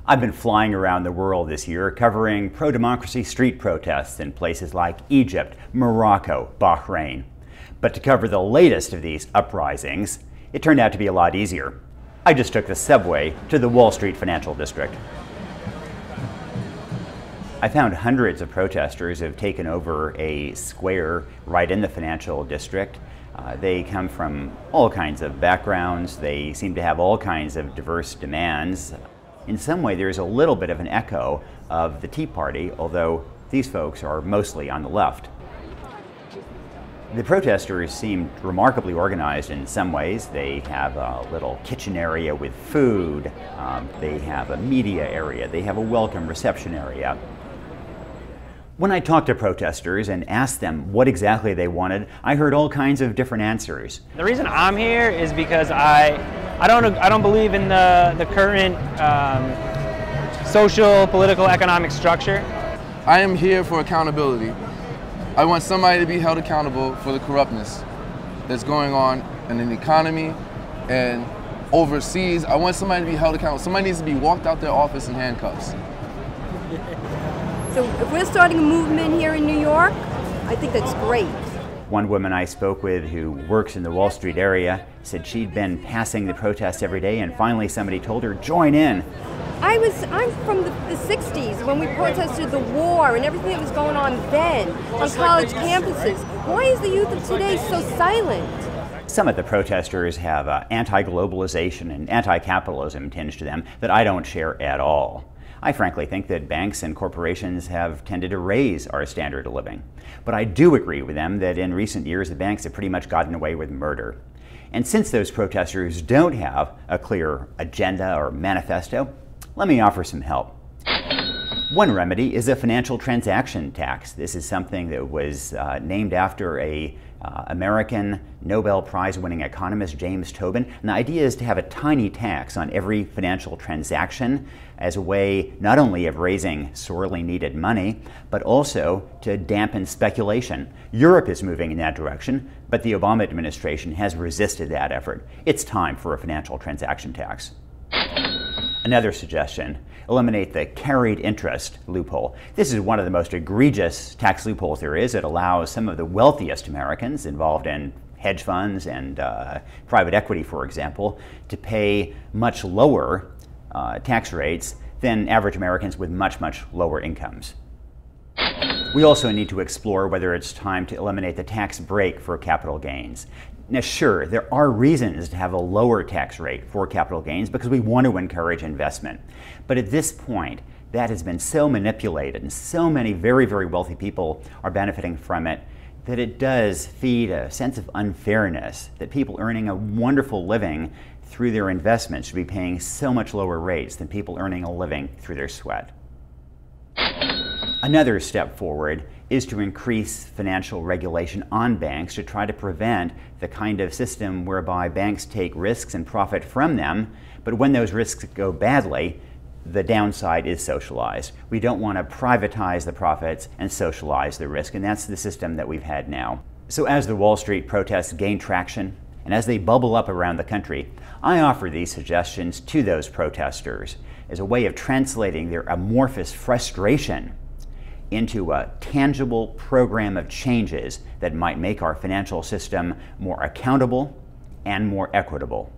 I've been flying around the world this year covering pro-democracy street protests in places like Egypt, Morocco, Bahrain. But to cover the latest of these uprisings, it turned out to be a lot easier. I just took the subway to the Wall Street financial district. I found hundreds of protesters have taken over a square right in the financial district. They come from all kinds of backgrounds. They seem to have all kinds of diverse demands. In some way, there's a little bit of an echo of the Tea Party, although these folks are mostly on the left. The protesters seemed remarkably organized in some ways. They have a little kitchen area with food. They have a media area. They have a welcome reception area. When I talked to protesters and asked them what exactly they wanted, I heard all kinds of different answers. The reason I'm here is because I don't believe in the current social, political, economic structure. I am here for accountability. I want somebody to be held accountable for the corruptness that's going on in the economy and overseas. I want somebody to be held accountable. Somebody needs to be walked out their office in handcuffs. So if we're starting a movement here in New York, I think that's great. One woman I spoke with who works in the Wall Street area said she'd been passing the protests every day and finally somebody told her, join in. I'm from the 60s when we protested the war and everything that was going on then on college campuses. Why is the youth of today so silent? Some of the protesters have anti-globalization and anti-capitalism tinge to them that I don't share at all. I frankly think that banks and corporations have tended to raise our standard of living. But I do agree with them that in recent years the banks have pretty much gotten away with murder. And since those protesters don't have a clear agenda or manifesto, let me offer some help. One remedy is a financial transaction tax. This is something that was named after a American Nobel Prize-winning economist, James Tobin. And the idea is to have a tiny tax on every financial transaction as a way not only of raising sorely needed money, but also to dampen speculation. Europe is moving in that direction, but the Obama administration has resisted that effort. It's time for a financial transaction tax. Another suggestion, eliminate the carried interest loophole. This is one of the most egregious tax loopholes there is. It allows some of the wealthiest Americans involved in hedge funds and private equity, for example, to pay much lower tax rates than average Americans with much, much lower incomes. We also need to explore whether it's time to eliminate the tax break for capital gains. Now, sure, there are reasons to have a lower tax rate for capital gains because we want to encourage investment. But at this point, that has been so manipulated and so many very, very wealthy people are benefiting from it that it does feed a sense of unfairness that people earning a wonderful living through their investments should be paying so much lower rates than people earning a living through their sweat. Another step forward is to increase financial regulation on banks to try to prevent the kind of system whereby banks take risks and profit from them, but when those risks go badly, the downside is socialized. We don't want to privatize the profits and socialize the risk, and that's the system that we've had now. So as the Wall Street protests gain traction, and as they bubble up around the country, I offer these suggestions to those protesters as a way of translating their amorphous frustration into a tangible program of changes that might make our financial system more accountable and more equitable.